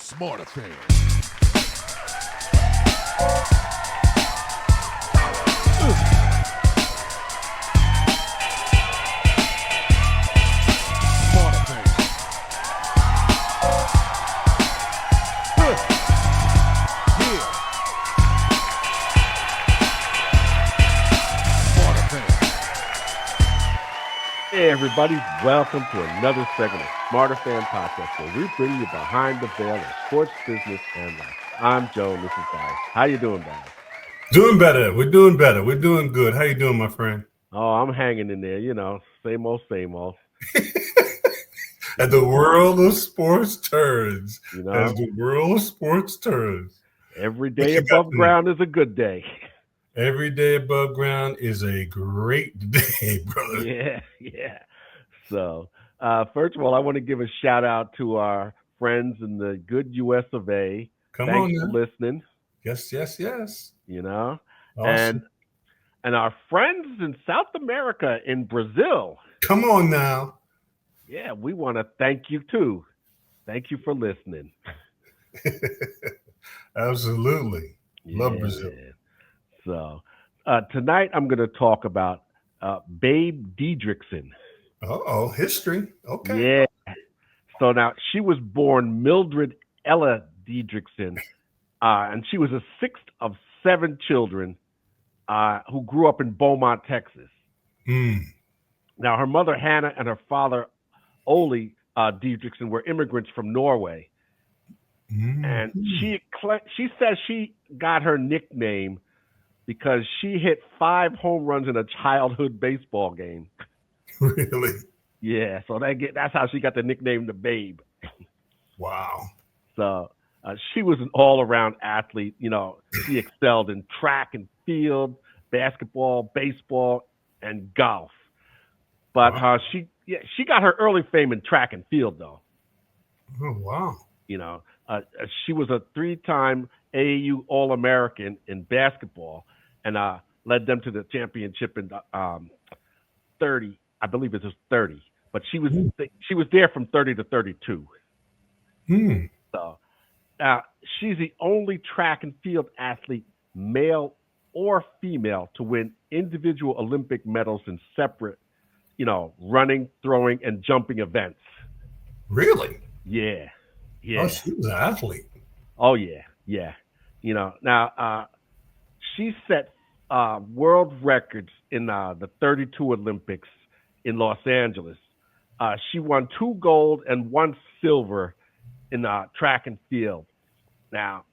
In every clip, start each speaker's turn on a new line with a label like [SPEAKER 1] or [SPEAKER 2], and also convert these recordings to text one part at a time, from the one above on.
[SPEAKER 1] Smarterfan.
[SPEAKER 2] Hey everybody, welcome to another segment of Smarterfan Podcast, where we bring you behind the veil of sports, business, and life. I'm Joe, and this is Barry. How you doing, Barry?
[SPEAKER 3] Doing better. We're doing better. We're doing good. How you doing, my friend?
[SPEAKER 2] Oh, I'm hanging in there, same old, same old.
[SPEAKER 3] As the world of sports turns.
[SPEAKER 2] Every day above ground is a good day.
[SPEAKER 3] Every day above ground is a great day, brother.
[SPEAKER 2] Yeah. So, first of all, I want to give a shout out to our friends in the good U.S. of A. Thanks for listening.
[SPEAKER 3] Yes.
[SPEAKER 2] Awesome.
[SPEAKER 3] Awesome.
[SPEAKER 2] And our friends in South America, in Brazil.
[SPEAKER 3] Come on now.
[SPEAKER 2] Yeah, we want to thank you too. Thank you for listening.
[SPEAKER 3] Absolutely. Love Brazil.
[SPEAKER 2] So tonight I'm going to talk about Babe Didrikson.
[SPEAKER 3] History. Okay.
[SPEAKER 2] Yeah. So now she was born Mildred Ella Didrikson, and she was a sixth of 7 children who grew up in Beaumont, Texas. Now her mother Hannah and her father Ole Didrikson were immigrants from Norway, and she says she got her nickname because she hit 5 home runs in a childhood baseball game.
[SPEAKER 3] Really?
[SPEAKER 2] Yeah, so that's how she got the nickname the Babe.
[SPEAKER 3] Wow.
[SPEAKER 2] So she was an all-around athlete. She excelled in track and field, basketball, baseball, and golf. But she got her early fame in track and field, though.
[SPEAKER 3] Oh, wow.
[SPEAKER 2] She was a 3-time AAU All-American in basketball and led them to the championship in 30. I believe it was 30. But she was there from 30 to 32. So she's the only track and field athlete, male or female, to win individual Olympic medals in separate, running, throwing, and jumping events.
[SPEAKER 3] Really?
[SPEAKER 2] Yeah.
[SPEAKER 3] Oh, she was an athlete.
[SPEAKER 2] Oh, yeah. Now she set world records in the 32 Olympics in Los Angeles. She won 2 gold and 1 silver in track and field. Now,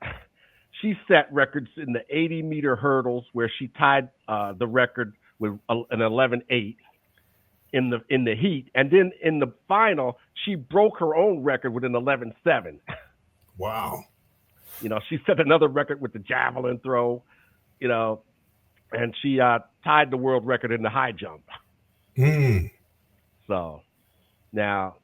[SPEAKER 2] she set records in the 80-meter hurdles, where she tied the record with an 11.8 in the heat, and then in the final, she broke her own record with an 11.7.
[SPEAKER 3] Wow.
[SPEAKER 2] She set another record with the javelin throw, and she tied the world record in the high jump. So now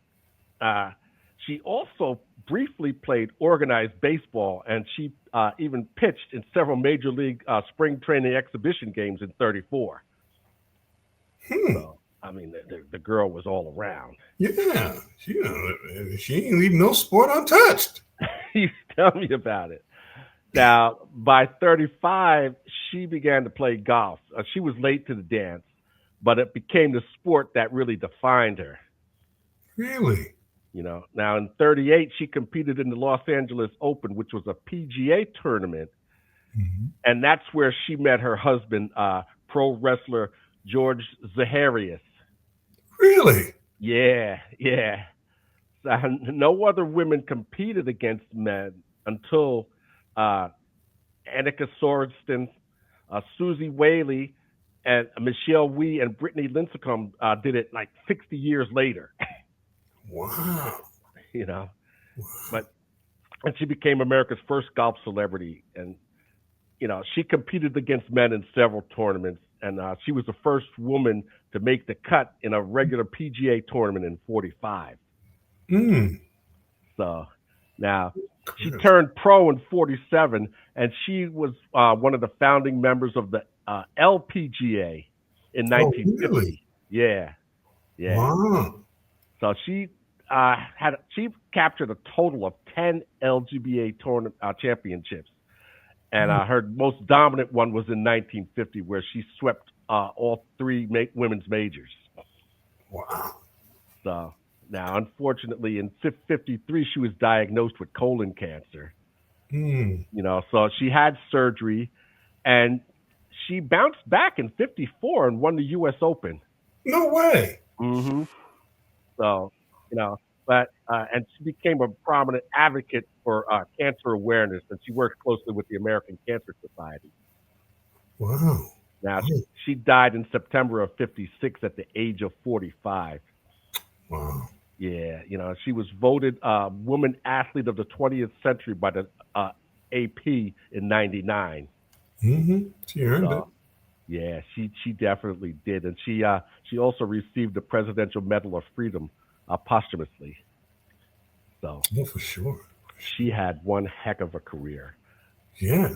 [SPEAKER 2] she also briefly played organized baseball, and she even pitched in several major league spring training exhibition games in 34. So, I mean, the girl was all around.
[SPEAKER 3] Yeah. She ain't leave no sport untouched.
[SPEAKER 2] You tell me about it. Now, by 35, she began to play golf. She was late to the dance, but it became the sport that really defined her.
[SPEAKER 3] Really?
[SPEAKER 2] Now in 38, she competed in the Los Angeles Open, which was a PGA tournament. And that's where she met her husband, pro wrestler George Zaharias.
[SPEAKER 3] Really?
[SPEAKER 2] Yeah. No other women competed against men until Annika Sorenston, Susie Whaley, and Michelle Wee and Brittany Lincecum did it like 60 years later.
[SPEAKER 3] Wow.
[SPEAKER 2] And she became America's first golf celebrity. And, she competed against men in several tournaments. And she was the first woman to make the cut in a regular PGA tournament in 45. So now she turned pro in 47, and she was one of the founding members of the LPGA in 1950.
[SPEAKER 3] Really?
[SPEAKER 2] Yeah.
[SPEAKER 3] Wow.
[SPEAKER 2] So she she captured a total of 10 LGBA tournament championships, and her most dominant one was in 1950, where she swept all three women's majors.
[SPEAKER 3] Wow.
[SPEAKER 2] So now, unfortunately, in 53, she was diagnosed with colon cancer. So she had surgery, and she bounced back in 54 and won the U.S. Open.
[SPEAKER 3] No way.
[SPEAKER 2] So, but and she became a prominent advocate for cancer awareness, and she worked closely with the American Cancer Society.
[SPEAKER 3] Wow.
[SPEAKER 2] Now, she died in September of 56 at the age of 45.
[SPEAKER 3] Wow.
[SPEAKER 2] Yeah, she was voted Woman Athlete of the 20th Century by the AP in 99.
[SPEAKER 3] She earned it.
[SPEAKER 2] Yeah, she definitely did, and she also received the Presidential Medal of Freedom posthumously. So,
[SPEAKER 3] for sure.
[SPEAKER 2] She had one heck of a career.
[SPEAKER 3] Yeah,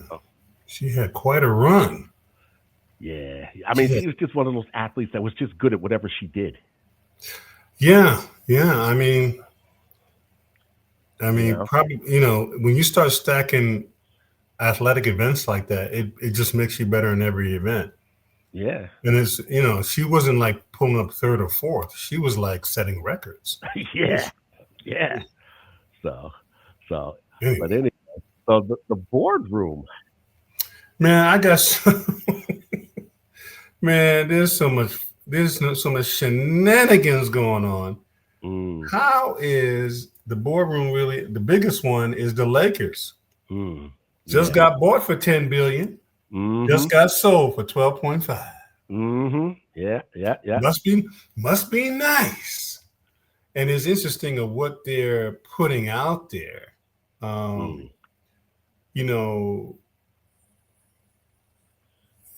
[SPEAKER 3] she had quite a run.
[SPEAKER 2] Yeah, I mean, she was just one of those athletes that was just good at whatever she did.
[SPEAKER 3] Yeah. I mean, probably, when you start stacking athletic events like that, it just makes you better in every event.
[SPEAKER 2] Yeah.
[SPEAKER 3] And it's, she wasn't like pulling up third or fourth. She was like setting records.
[SPEAKER 2] Yeah. So, but anyway, so the boardroom.
[SPEAKER 3] Man, I guess, man, there's so much shenanigans going on. How is the boardroom really? The biggest one is the Lakers. Just got bought for $10 billion. Just got sold for 12.5.
[SPEAKER 2] Yeah.
[SPEAKER 3] Must be nice. And it's interesting of what they're putting out there.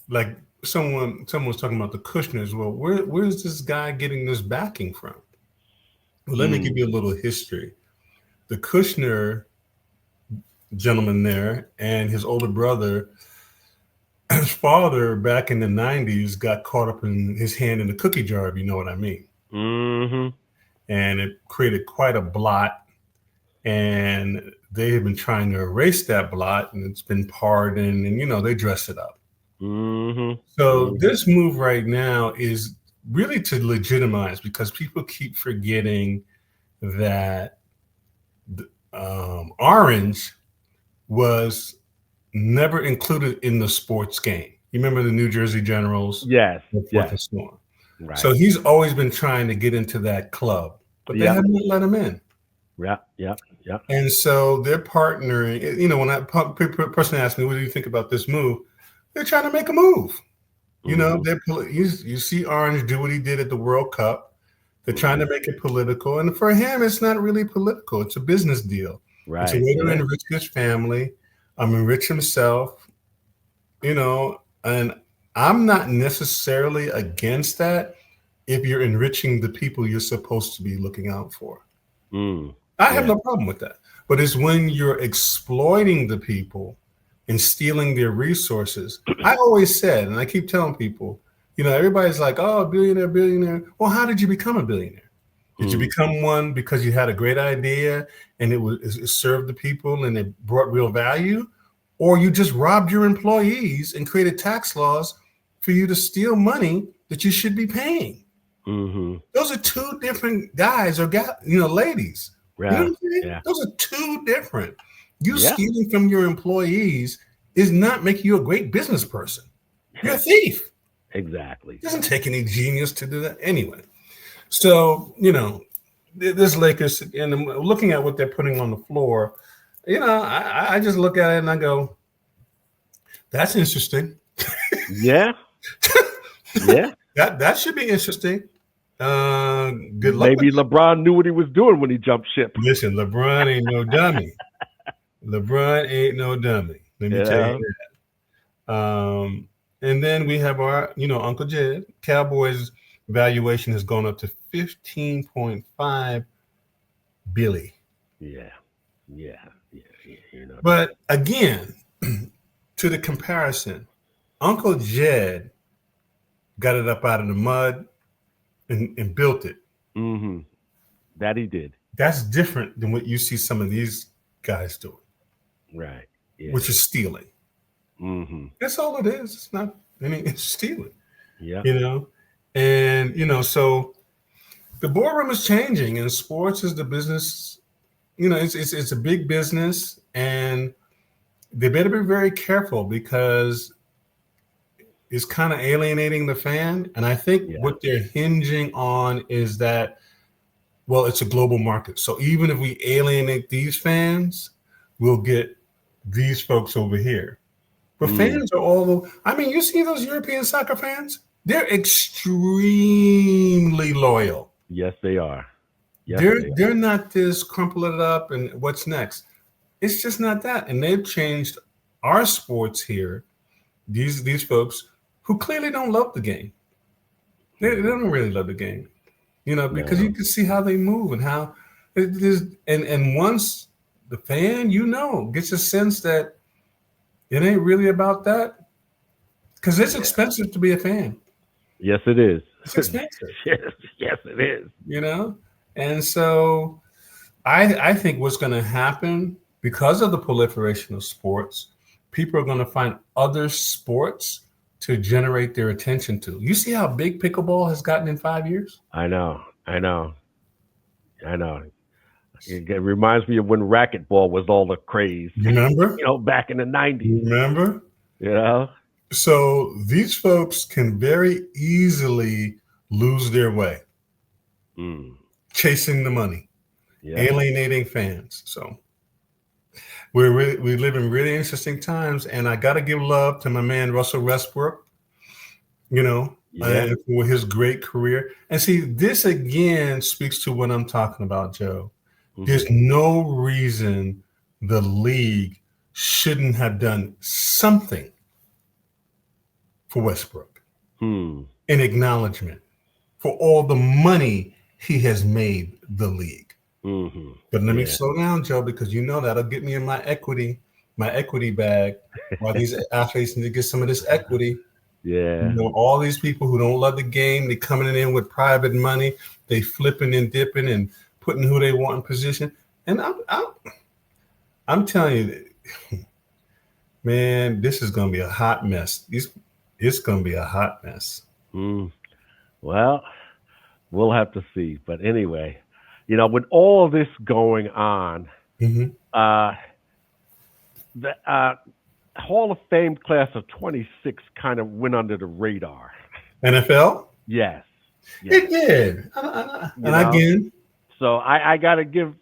[SPEAKER 3] Like someone was talking about the Kushners. Well, where's this guy getting this backing from? Well, let me give you a little history. The Kushner gentleman there and his older brother, his father back in the 90s got caught up in his hand in the cookie jar, if you know what I mean. And it created quite a blot. And they have been trying to erase that blot, and it's been pardoned, and, they dress it up. So this move right now is really to legitimize, because people keep forgetting that orange was never included in the sports game. You remember the New Jersey Generals?
[SPEAKER 2] Yes.
[SPEAKER 3] Right. So he's always been trying to get into that club, but they haven't let him in.
[SPEAKER 2] Yeah.
[SPEAKER 3] And so they're partnering. When that person asked me, what do you think about this move? They're trying to make a move. You see Orange do what he did at the World Cup. They're trying to make it political. And for him, it's not really political. It's a business deal.
[SPEAKER 2] Right.
[SPEAKER 3] It's a way to enrich his family, enrich himself, and I'm not necessarily against that if you're enriching the people you're supposed to be looking out for. I have no problem with that. But it's when you're exploiting the people and stealing their resources. I always said, and I keep telling people, everybody's like, oh, billionaire. Well, how did you become a billionaire? Did you become one because you had a great idea and it served the people and it brought real value? Or you just robbed your employees and created tax laws for you to steal money that you should be paying? Those are two different guys or ladies. Those are two different. Stealing from your employees is not making you a great business person. You're a thief.
[SPEAKER 2] Exactly.
[SPEAKER 3] It doesn't take any genius to do that anyway. So, this Lakers, and I'm looking at what they're putting on the floor, I just look at it and I go, that's interesting.
[SPEAKER 2] Yeah.
[SPEAKER 3] That should be interesting. Good luck.
[SPEAKER 2] Maybe LeBron knew what he was doing when he jumped ship.
[SPEAKER 3] Listen, LeBron ain't no dummy. Let me tell you that. And then we have our, Uncle Jed. Cowboys valuation has gone up to $15.5 billion.
[SPEAKER 2] Yeah.
[SPEAKER 3] But again, to the comparison, Uncle Jed got it up out of the mud and built it.
[SPEAKER 2] That he did.
[SPEAKER 3] That's different than what you see some of these guys doing,
[SPEAKER 2] Right. Yeah.
[SPEAKER 3] which is stealing.
[SPEAKER 2] Mm-hmm.
[SPEAKER 3] That's all it is. It's not. I mean, it's stealing.
[SPEAKER 2] Yeah.
[SPEAKER 3] You know, and so the boardroom is changing, and sports is the business. It's a big business, and they better be very careful because it's kind of alienating the fan. And I think
[SPEAKER 2] Yeah.
[SPEAKER 3] what they're hinging on is that, well, it's a global market. So even if we alienate these fans, we'll get these folks over here. But
[SPEAKER 2] Mm.
[SPEAKER 3] fans are all, I mean, you see those European soccer fans? They're extremely loyal.
[SPEAKER 2] Yes, they are. Yes,
[SPEAKER 3] They're
[SPEAKER 2] they are.
[SPEAKER 3] they're not this crumple it up and what's next. It's just not that. And they've changed our sports here. These folks who clearly don't love the game. They don't really love the game, because you
[SPEAKER 2] No.
[SPEAKER 3] can see how they move and how it is. And once the fan, gets a sense that it ain't really about that, because it's
[SPEAKER 2] Yeah.
[SPEAKER 3] expensive to be a fan.
[SPEAKER 2] Yes, it is.
[SPEAKER 3] It's expensive,
[SPEAKER 2] Yes. Yes, it is.
[SPEAKER 3] you know. And so I think what's going to happen because of the proliferation of sports, people are going to find other sports to generate their attention to. You see how big pickleball has gotten in 5 years?
[SPEAKER 2] I know. I know. I know. It reminds me of when racquetball was all the craze.
[SPEAKER 3] Remember?
[SPEAKER 2] Back in the '90s.
[SPEAKER 3] Remember?
[SPEAKER 2] You know.
[SPEAKER 3] So these folks can very easily lose their way,
[SPEAKER 2] Mm.
[SPEAKER 3] chasing the money,
[SPEAKER 2] Yeah.
[SPEAKER 3] alienating fans. So we live in really interesting times, and I got to give love to my man Russell Westbrook,
[SPEAKER 2] Yeah.
[SPEAKER 3] and for his great career. And see, this again speaks to what I'm talking about, Joe.
[SPEAKER 2] Mm-hmm.
[SPEAKER 3] There's no reason the league shouldn't have done something for Westbrook
[SPEAKER 2] Hmm.
[SPEAKER 3] in acknowledgement for all the money he has made the league.
[SPEAKER 2] Mm-hmm.
[SPEAKER 3] But let me
[SPEAKER 2] Yeah.
[SPEAKER 3] slow down, Joe, because that'll get me in my equity bag. While these athletes need to get some of this equity.
[SPEAKER 2] Yeah.
[SPEAKER 3] All these people who don't love the game, they coming in with private money, they flipping and dipping and putting who they want in position. And I'm telling you, man, this is going to be a hot mess. It's going to be a hot mess.
[SPEAKER 2] Mm. Well, we'll have to see. But anyway, with all this going on,
[SPEAKER 3] Mm-hmm.
[SPEAKER 2] the Hall of Fame class of '26 kind of went under the radar.
[SPEAKER 3] NFL?
[SPEAKER 2] Yes.
[SPEAKER 3] It did. And again,
[SPEAKER 2] So I got to give,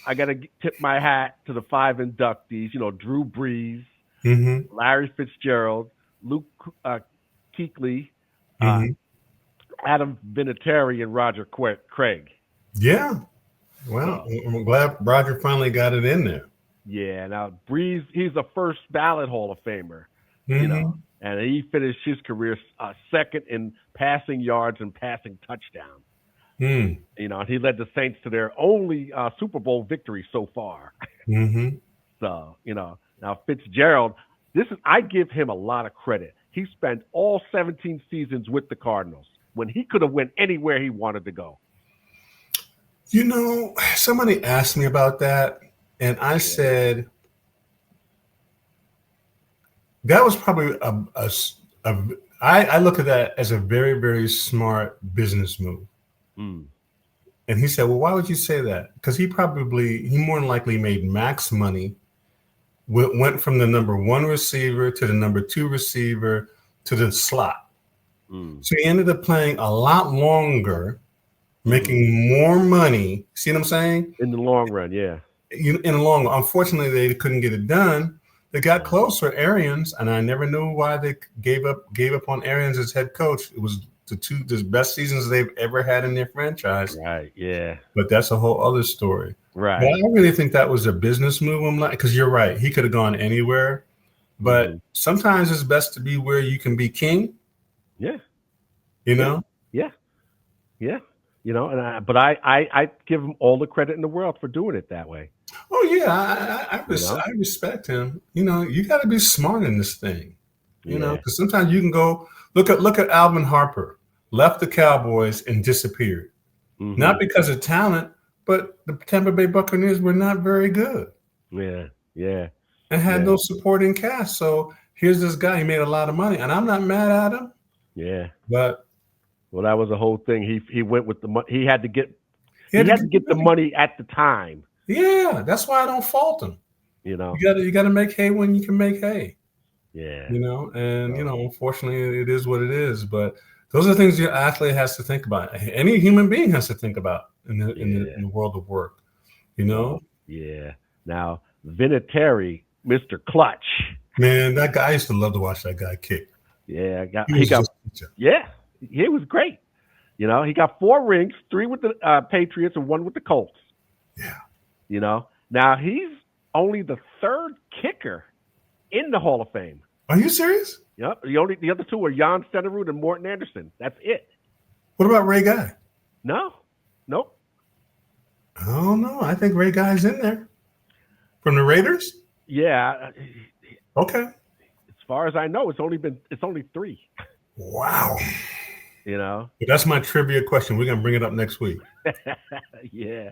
[SPEAKER 2] I got to tip my hat to the 5 inductees, Drew Brees,
[SPEAKER 3] mm-hmm,
[SPEAKER 2] Larry Fitzgerald, Luke Kuechly,
[SPEAKER 3] mm-hmm.
[SPEAKER 2] Adam Viniteri, and Roger Craig.
[SPEAKER 3] Yeah. Well, I'm glad Roger finally got it in there.
[SPEAKER 2] Yeah. Now, Brees, he's a first ballot Hall of Famer,
[SPEAKER 3] Mm-hmm.
[SPEAKER 2] and he finished his career second in passing yards and passing touchdowns.
[SPEAKER 3] Mm.
[SPEAKER 2] He led the Saints to their only Super Bowl victory so far.
[SPEAKER 3] Mm-hmm.
[SPEAKER 2] So, now Fitzgerald, I give him a lot of credit. He spent all 17 seasons with the Cardinals when he could have went anywhere he wanted to go.
[SPEAKER 3] Somebody asked me about that, and I said that was probably I look at that as a very, very smart business move.
[SPEAKER 2] Mm.
[SPEAKER 3] And he said, well, why would you say that? Because he more than likely made max money, went from the number 1 receiver to the number 2 receiver to the slot.
[SPEAKER 2] Mm.
[SPEAKER 3] So he ended up playing a lot longer, making more money. See what I'm saying?
[SPEAKER 2] In the long run, yeah.
[SPEAKER 3] In the long run. Unfortunately, they couldn't get it done. They got close for Arians, and I never knew why they gave up on Arians as head coach. It was the best seasons they've ever had in their franchise.
[SPEAKER 2] Right, yeah.
[SPEAKER 3] But that's a whole other story.
[SPEAKER 2] Right.
[SPEAKER 3] But I really think that was a business move. I'm like, because you're right. He could have gone anywhere. But sometimes it's best to be where you can be king.
[SPEAKER 2] Yeah.
[SPEAKER 3] Yeah.
[SPEAKER 2] Yeah. But I give him all the credit in the world for doing it that way.
[SPEAKER 3] Oh yeah, I respect him. You got to be smart in this thing. Because sometimes you can go look at Alvin Harper, left the Cowboys and disappeared, not because of talent, but the Tampa Bay Buccaneers were not very good
[SPEAKER 2] Yeah, yeah,
[SPEAKER 3] and had
[SPEAKER 2] yeah,
[SPEAKER 3] no supporting cast. So here's this guy. He made a lot of money, and I'm not mad at him,
[SPEAKER 2] yeah.
[SPEAKER 3] but
[SPEAKER 2] Well, that was the whole thing. He went with the money.
[SPEAKER 3] he
[SPEAKER 2] He
[SPEAKER 3] had to
[SPEAKER 2] had to
[SPEAKER 3] get the
[SPEAKER 2] get the
[SPEAKER 3] money.
[SPEAKER 2] money at the time.
[SPEAKER 3] Yeah, that's why I don't fault him.
[SPEAKER 2] You know.
[SPEAKER 3] You gotta make hay when you can make hay.
[SPEAKER 2] Yeah.
[SPEAKER 3] And
[SPEAKER 2] So
[SPEAKER 3] unfortunately, it is what it is. But those are things your athlete has to think about. Any human being has to think about in
[SPEAKER 2] yeah.
[SPEAKER 3] the world of work.
[SPEAKER 2] So yeah. Now Viniteri, Mr. Clutch.
[SPEAKER 3] Man, that guy, I used to love to watch that guy kick.
[SPEAKER 2] Yeah,
[SPEAKER 3] He
[SPEAKER 2] he
[SPEAKER 3] was
[SPEAKER 2] got
[SPEAKER 3] just
[SPEAKER 2] yeah. He was great. He got 4 rings, 3 with the Patriots and 1 with the Colts.
[SPEAKER 3] yeah.
[SPEAKER 2] Now he's only the 3rd kicker in the Hall of Fame.
[SPEAKER 3] Are you serious?
[SPEAKER 2] Yep. The other 2 are Jan Stenerud and Morton Anderson. That's it.
[SPEAKER 3] What about Ray Guy?
[SPEAKER 2] No, nope.
[SPEAKER 3] I don't know. I think Ray Guy's in there from the Raiders.
[SPEAKER 2] Yeah,
[SPEAKER 3] Okay.
[SPEAKER 2] as far as I know, it's only 3.
[SPEAKER 3] Wow.
[SPEAKER 2] You know.
[SPEAKER 3] But that's my trivia question. We're gonna bring it up next week.
[SPEAKER 2] Yeah.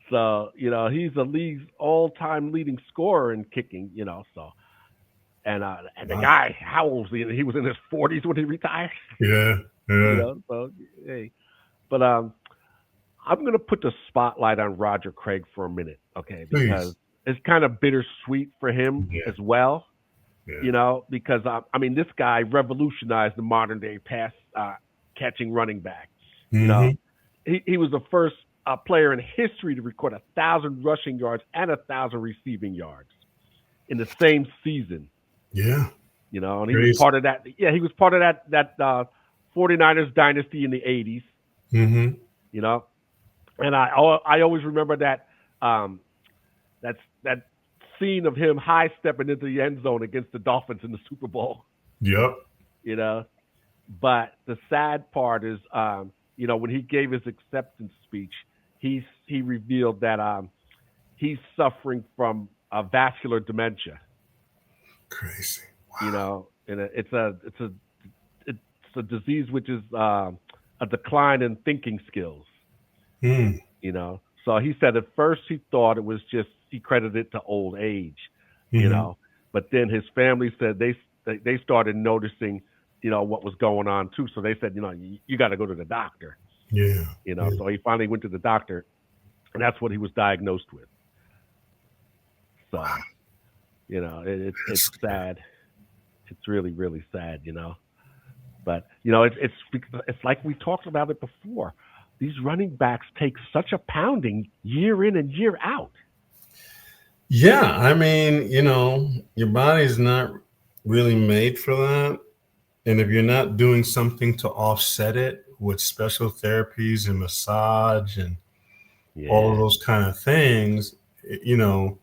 [SPEAKER 2] So he's the league's all-time leading scorer in kicking. So and the
[SPEAKER 3] Wow.
[SPEAKER 2] guy, how old was he? He was in his 40s when he retired.
[SPEAKER 3] Yeah. Yeah.
[SPEAKER 2] So hey, but I'm gonna put the spotlight on Roger Craig for a minute, okay? Because
[SPEAKER 3] Please.
[SPEAKER 2] it's kind of bittersweet for him
[SPEAKER 3] Yeah.
[SPEAKER 2] as well.
[SPEAKER 3] Yeah.
[SPEAKER 2] Because this guy revolutionized the modern day pass catching running back. You know,
[SPEAKER 3] Mm-hmm.
[SPEAKER 2] he was the first player in history to record 1,000 rushing yards and 1,000 receiving yards in the same season.
[SPEAKER 3] Yeah.
[SPEAKER 2] And he was
[SPEAKER 3] Crazy.
[SPEAKER 2] part of that. Yeah, he was part of that 49ers dynasty in the '80s.
[SPEAKER 3] Mm-hmm.
[SPEAKER 2] You know, and I always remember that scene of him high stepping into the end zone against the Dolphins in the Super Bowl.
[SPEAKER 3] Yep.
[SPEAKER 2] You know, but the sad part is, when he gave his acceptance speech, he revealed that he's suffering from vascular dementia.
[SPEAKER 3] Crazy.
[SPEAKER 2] And it's a disease which is a decline in thinking skills.
[SPEAKER 3] Mm.
[SPEAKER 2] So he said at first he thought it was just he credited it to old age.
[SPEAKER 3] Mm-hmm.
[SPEAKER 2] But then his family said they started noticing what was going on too. So they said you got to go to the doctor.
[SPEAKER 3] Yeah.
[SPEAKER 2] So he finally went to the doctor, and that's what he was diagnosed with. So it's sad. It's really, really sad. But it's like we talked about it before. These running backs take such a pounding year in and year out.
[SPEAKER 3] Yeah, I mean, your body's not really made for that. And if you're not doing something to offset it with special therapies and massage and all of
[SPEAKER 2] Yeah,
[SPEAKER 3] those kind of things, you're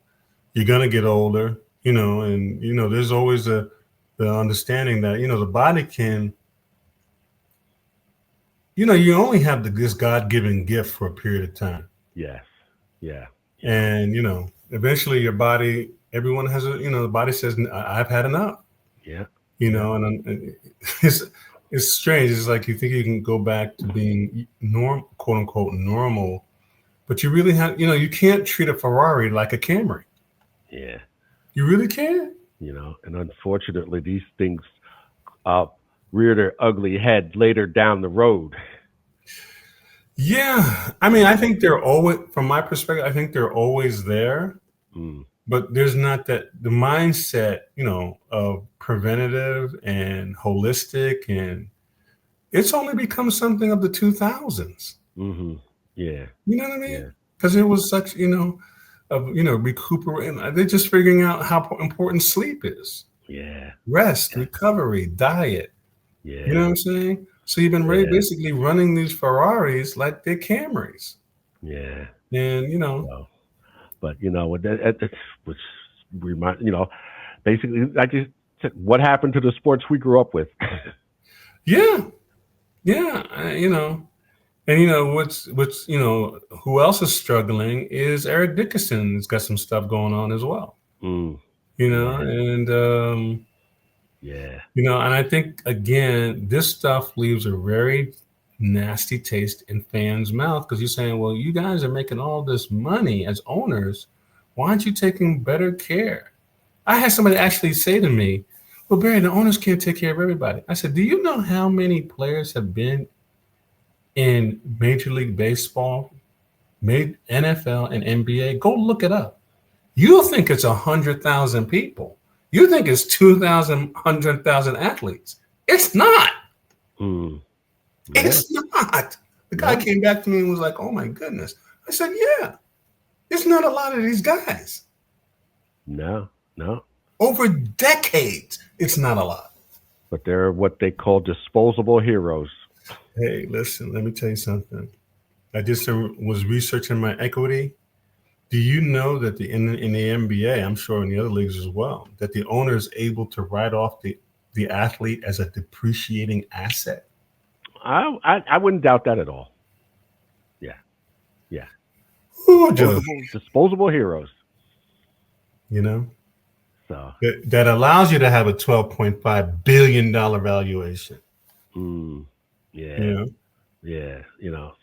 [SPEAKER 3] gonna get older, and there's always the understanding that, the body can, you only have this God-given gift for a period of time.
[SPEAKER 2] yes, yeah,
[SPEAKER 3] And, eventually your body, everyone has the body says, I've had enough.
[SPEAKER 2] yeah,
[SPEAKER 3] And it's strange. It's like you think you can go back to being quote unquote normal, but you really have, you can't treat a Ferrari like a Camry.
[SPEAKER 2] yeah.
[SPEAKER 3] You really can't.
[SPEAKER 2] And unfortunately, these things rear their ugly head later down the road.
[SPEAKER 3] Yeah, I mean, I think they're always, from my perspective, I think they're always there,
[SPEAKER 2] Mm,
[SPEAKER 3] but there's not the mindset, of preventative and holistic, and it's only become something of the 2000s.
[SPEAKER 2] mm-hmm. Yeah,
[SPEAKER 3] You know what I mean?
[SPEAKER 2] yeah,
[SPEAKER 3] Because it was such, recuperating. They're just figuring out how important sleep is,
[SPEAKER 2] yeah,
[SPEAKER 3] rest,
[SPEAKER 2] yeah,
[SPEAKER 3] recovery, diet. You know what
[SPEAKER 2] yeah,
[SPEAKER 3] I'm saying? So you've been
[SPEAKER 2] yeah,
[SPEAKER 3] basically running these Ferraris like they're Camrys,
[SPEAKER 2] yeah.
[SPEAKER 3] and
[SPEAKER 2] So, but which remind basically, I just said, what happened to the sports we grew up with?
[SPEAKER 3] yeah, yeah, and what's who else is struggling is Eric Dickerson. Has got some stuff going on as well,
[SPEAKER 2] Mm, yeah,
[SPEAKER 3] and
[SPEAKER 2] yeah,
[SPEAKER 3] and I think again this stuff leaves a very nasty taste in fans' mouth because you're saying, well, you guys are making all this money as owners. Why aren't you taking better care? I had somebody actually say to me, well, Barry, the owners can't take care of everybody. I said, do you know how many players have been in Major League Baseball, NFL, and NBA? Go look it up. You think it's 100,000 people. You think it's 2,000, 100,000 athletes. It's not.
[SPEAKER 2] Yeah.
[SPEAKER 3] It's not. The guy came back to me and was like, oh, my goodness. I said, yeah, it's not a lot of these guys.
[SPEAKER 2] No.
[SPEAKER 3] Over decades, it's not a lot.
[SPEAKER 2] But they're what they call disposable heroes.
[SPEAKER 3] Hey, listen, let me tell you something. I just was researching my equity. Do you know that in the NBA, I'm sure in the other leagues as well, that the owner is able to write off the athlete as a depreciating asset?
[SPEAKER 2] I wouldn't doubt that at all. Yeah.
[SPEAKER 3] Ooh,
[SPEAKER 2] disposable heroes.
[SPEAKER 3] You know?
[SPEAKER 2] So
[SPEAKER 3] that allows you to have a $12.5 billion valuation.
[SPEAKER 2] Yeah.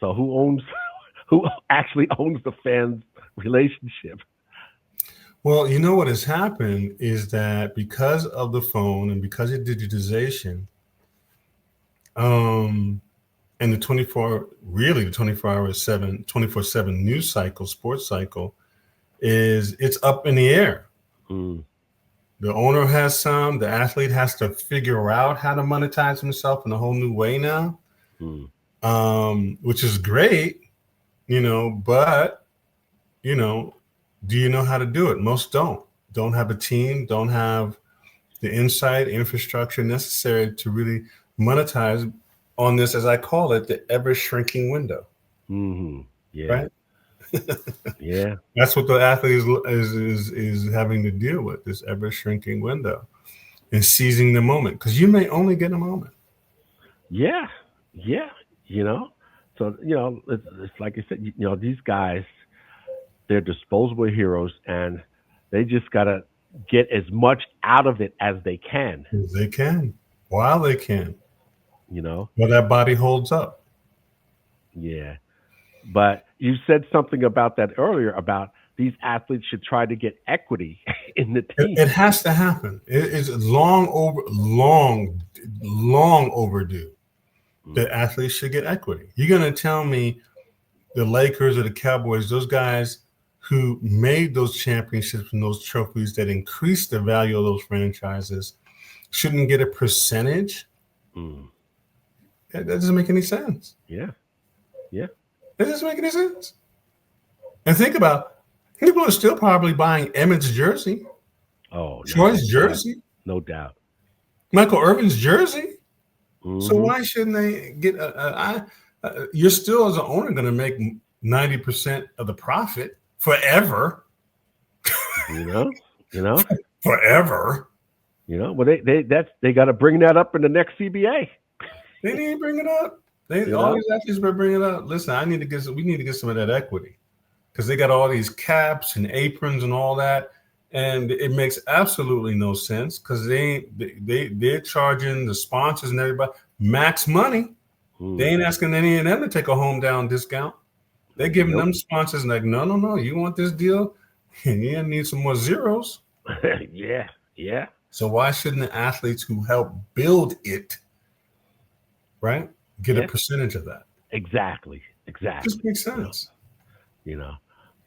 [SPEAKER 2] So who actually owns the fans' relationship?
[SPEAKER 3] Well, you know what has happened is that because of the phone and because of digitization, and the 24/7 news cycle, sports cycle, it's up in the air. The owner has some, the athlete has to figure out how to monetize himself in a whole new way now, which is great, but, do you know how to do it? Most don't have a team, don't have the insight, infrastructure necessary to really monetize on this, as I call it, the ever shrinking window.
[SPEAKER 2] Yeah.
[SPEAKER 3] Right?
[SPEAKER 2] Yeah.
[SPEAKER 3] That's what the athlete is having to deal with, this ever shrinking window and seizing the moment, because you may only get a moment.
[SPEAKER 2] Yeah. So, it's like I said, these guys, they're disposable heroes and they just got to get as much out of it as they can.
[SPEAKER 3] As they can, while they can.
[SPEAKER 2] Well,
[SPEAKER 3] that body holds up.
[SPEAKER 2] Yeah. But you said something about that earlier about these athletes should try to get equity in the team.
[SPEAKER 3] It has to happen. It's long overdue that athletes should get equity. You're going to tell me the Lakers or the Cowboys, those guys who made those championships and those trophies that increased the value of those franchises shouldn't get a percentage? That doesn't make any sense.
[SPEAKER 2] Yeah.
[SPEAKER 3] That doesn't make any sense. And think about, people are still probably buying Emmett's jersey.
[SPEAKER 2] Oh,
[SPEAKER 3] Troy's jersey.
[SPEAKER 2] No doubt.
[SPEAKER 3] Michael Irvin's jersey. So why shouldn't they get you're still, as an owner, going to make 90% of the profit forever. Forever.
[SPEAKER 2] Well, they got to bring that up in the next CBA.
[SPEAKER 3] They need to bring it up. All these athletes better bring it up. Listen, we need to get some of that equity because they got all these caps and aprons and all that, and it makes absolutely no sense because they're charging the sponsors and everybody max money. They ain't asking any of them to take a home down discount. They're giving them sponsors like, no, you want this deal? You need some more zeros.
[SPEAKER 2] Yeah.
[SPEAKER 3] So why shouldn't the athletes who help build it, right, get a percentage of that?
[SPEAKER 2] Exactly.
[SPEAKER 3] It just makes sense.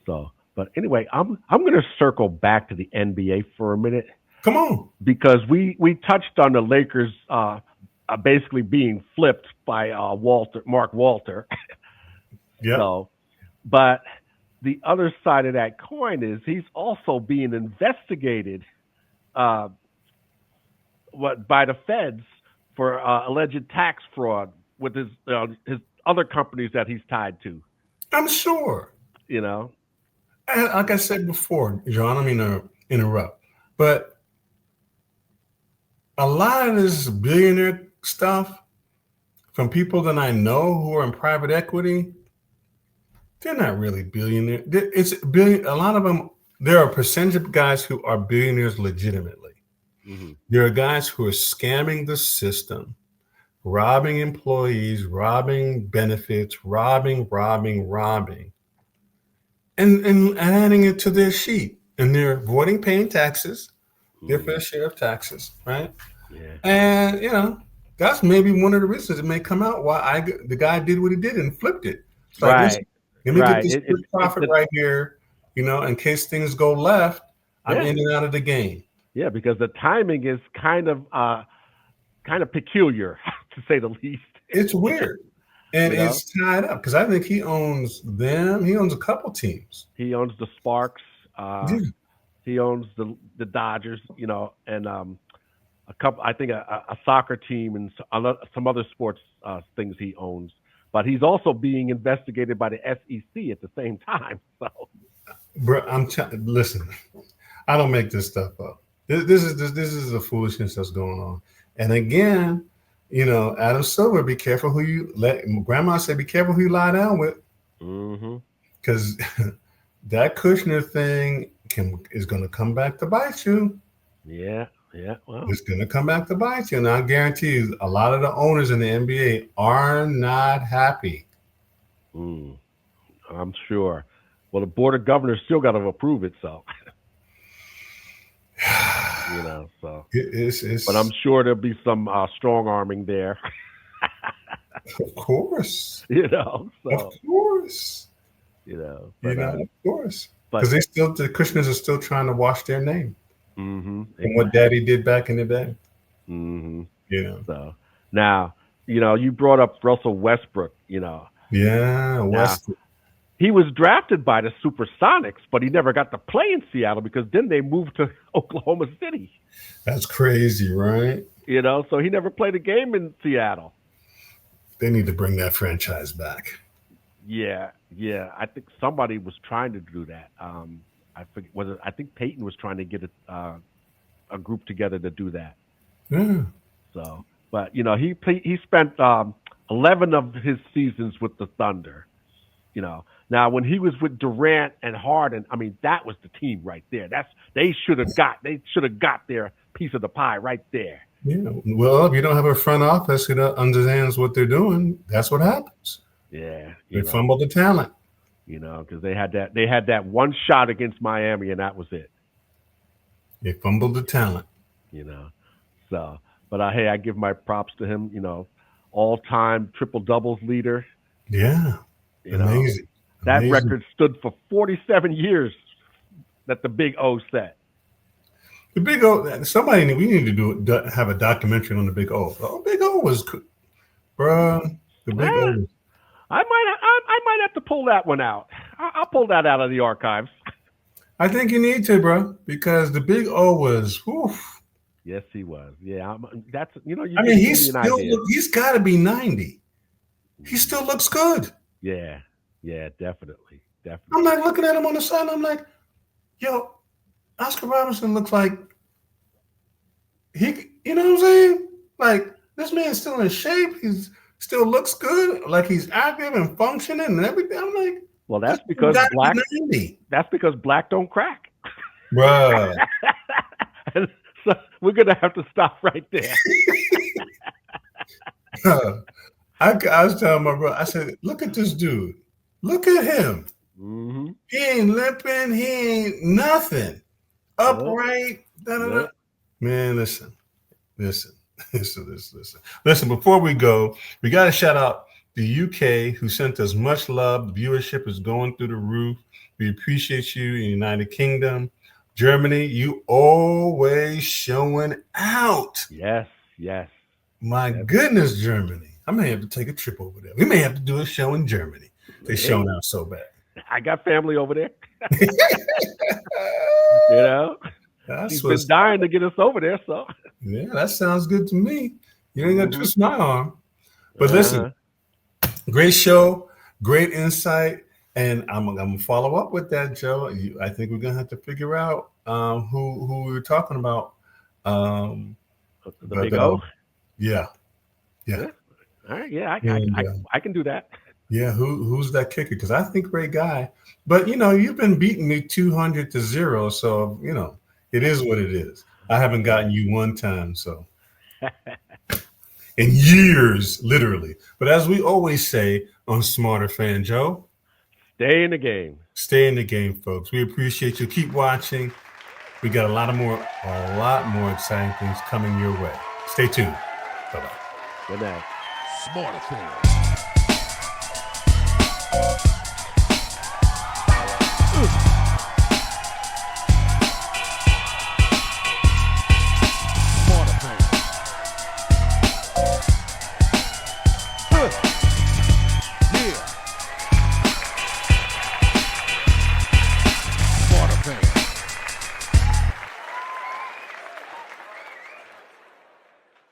[SPEAKER 2] So, but anyway, I'm going to circle back to the NBA for a minute.
[SPEAKER 3] Come on.
[SPEAKER 2] Because we touched on the Lakers basically being flipped by Mark Walter.
[SPEAKER 3] Yeah.
[SPEAKER 2] So, but the other side of that coin is he's also being investigated by the feds for alleged tax fraud with his other companies that he's tied to.
[SPEAKER 3] I'm sure. And like I said before, John, I mean to interrupt, but a lot of this billionaire stuff from people that I know who are in private equity, they're not really billionaires. A lot of them, there are a percentage of guys who are billionaires legitimately. There are guys who are scamming the system. robbing employees, robbing benefits, robbing, and adding it to their sheet. And they're avoiding paying taxes, their fair
[SPEAKER 2] Mm,
[SPEAKER 3] share of taxes, right?
[SPEAKER 2] yeah.
[SPEAKER 3] And that's maybe one of the reasons it may come out why the guy did what he did and flipped it. It's like, listen,
[SPEAKER 2] Right.
[SPEAKER 3] let me get
[SPEAKER 2] Right.
[SPEAKER 3] this quick
[SPEAKER 2] It
[SPEAKER 3] profit right here, in case things go left, I'm
[SPEAKER 2] yeah.
[SPEAKER 3] in and out of the game.
[SPEAKER 2] Yeah, because the timing is kind of peculiar to say the least.
[SPEAKER 3] It's weird. And
[SPEAKER 2] you know,
[SPEAKER 3] it's tied up because I think he owns them. He owns a couple teams.
[SPEAKER 2] he owns the Sparks. Uh,
[SPEAKER 3] Yeah.
[SPEAKER 2] he owns the Dodgers. And a couple. I think a soccer team and some other sports things he owns. But he's also being investigated by the SEC at the same time. So
[SPEAKER 3] Bro, listen, I don't make this stuff up. This is the foolishness that's going on. And again, Adam Silver, be careful who you let. Grandma said, be careful who you lie down with,
[SPEAKER 2] hmm
[SPEAKER 3] because that Kushner thing is going to come back to bite you.
[SPEAKER 2] yeah, yeah. Well,
[SPEAKER 3] It's going to come back to bite you, and I guarantee you, a lot of the owners in the NBA are not happy.
[SPEAKER 2] mm, I'm sure. Well, the board of governors still got to approve it. So so. But I'm
[SPEAKER 3] It's
[SPEAKER 2] sure there'll be some strong arming there.
[SPEAKER 3] of course, of
[SPEAKER 2] So
[SPEAKER 3] course.
[SPEAKER 2] but
[SPEAKER 3] Of course, because
[SPEAKER 2] but
[SPEAKER 3] the Kushners are still trying to wash their name from what
[SPEAKER 2] exactly.
[SPEAKER 3] Daddy did back in the day.
[SPEAKER 2] hmm
[SPEAKER 3] You know,
[SPEAKER 2] So now, you brought up Russell Westbrook.
[SPEAKER 3] yeah,
[SPEAKER 2] Now
[SPEAKER 3] West.
[SPEAKER 2] he was drafted by the Supersonics, but he never got to play in Seattle because then they moved to Oklahoma City.
[SPEAKER 3] That's crazy, right?
[SPEAKER 2] So he never played a game in Seattle.
[SPEAKER 3] They need to bring that franchise back.
[SPEAKER 2] Yeah, yeah. I think somebody was trying to do that. I forget. I think Peyton was trying to get a group together to do that.
[SPEAKER 3] Yeah,
[SPEAKER 2] So, but he spent 11 of his seasons with the Thunder. Now when he was with Durant and Harden, I mean that was the team right there. They should have got their piece of the pie right there.
[SPEAKER 3] yeah. Well, if you don't have a front office who understands what they're doing, that's what happens.
[SPEAKER 2] Yeah,
[SPEAKER 3] They fumble the talent.
[SPEAKER 2] because they had that one shot against Miami and that was it.
[SPEAKER 3] They fumbled the talent.
[SPEAKER 2] You know, so but hey, I give my props to him. All time triple doubles leader.
[SPEAKER 3] Yeah,
[SPEAKER 2] You know,
[SPEAKER 3] amazing,
[SPEAKER 2] that
[SPEAKER 3] amazing.
[SPEAKER 2] record stood for 47 years that the Big O set.
[SPEAKER 3] The Big O. Somebody we need to have a documentary on the Big O. Oh, Big O was, bruh. The Big O.
[SPEAKER 2] Eh, I might have to pull that one out. I'll pull that out of the archives.
[SPEAKER 3] I think you need to, bro, because the Big O was. Oof.
[SPEAKER 2] Yes, he was. Yeah, that's you
[SPEAKER 3] I mean,
[SPEAKER 2] just gave me an idea.
[SPEAKER 3] he's got to be 90. He
[SPEAKER 2] Mm,
[SPEAKER 3] still looks good.
[SPEAKER 2] yeah, yeah, definitely,
[SPEAKER 3] I'm
[SPEAKER 2] definitely.
[SPEAKER 3] like looking at him on the side. I'm like, yo, Oscar Robertson looks like he. You know what I'm saying? Like this man's still in shape. He's still looks good. Like he's active and functioning and everything. I'm like,
[SPEAKER 2] Well,
[SPEAKER 3] this got to be 90,
[SPEAKER 2] that's because black don't crack.
[SPEAKER 3] bruh.
[SPEAKER 2] And so we're gonna have to stop right there.
[SPEAKER 3] I was telling my brother, I said, look at this dude. Look at him.
[SPEAKER 2] hmm
[SPEAKER 3] He ain't limping. He ain't nothing.
[SPEAKER 2] Nope.
[SPEAKER 3] Upright. Da, da, da.
[SPEAKER 2] Nope.
[SPEAKER 3] Man, listen, listen. Before we go, we got to shout out the UK who sent us much love. The viewership is going through the roof. We appreciate you in the United Kingdom. Germany, you always showing out.
[SPEAKER 2] Yes. Yes.
[SPEAKER 3] My
[SPEAKER 2] Yes.
[SPEAKER 3] goodness, Germany. I may have to take a trip over there. We may have to do a show in Germany. They're showing
[SPEAKER 2] Hey,
[SPEAKER 3] out so bad.
[SPEAKER 2] I got family over there. You know,
[SPEAKER 3] That's
[SPEAKER 2] she's been
[SPEAKER 3] what's
[SPEAKER 2] dying to get us over there. So.
[SPEAKER 3] Yeah, that sounds good to me. You ain't got to
[SPEAKER 2] hmm
[SPEAKER 3] twist my arm. But
[SPEAKER 2] Uh
[SPEAKER 3] listen,
[SPEAKER 2] huh.
[SPEAKER 3] great show, great insight. And I'm gonna follow up with that, Joe. I think we're gonna have to figure out who we were talking about. Um,
[SPEAKER 2] The
[SPEAKER 3] but
[SPEAKER 2] Big O.
[SPEAKER 3] yeah, yeah,
[SPEAKER 2] Yeah. All right. Yeah.
[SPEAKER 3] and
[SPEAKER 2] I can do that.
[SPEAKER 3] yeah. Who's that kicker? Because I think great guy. But you've been beating me 200-0, so it is what it is. I haven't
[SPEAKER 2] Yeah.
[SPEAKER 3] gotten you one time, so in years, literally. But as we always say on Smarterfan, Joe,
[SPEAKER 2] Stay in the game.
[SPEAKER 3] stay in the game, folks. We appreciate you. Keep watching. We got a lot more exciting things coming your way. Stay tuned. Bye-bye.
[SPEAKER 2] Good night.
[SPEAKER 1] Smarterfan.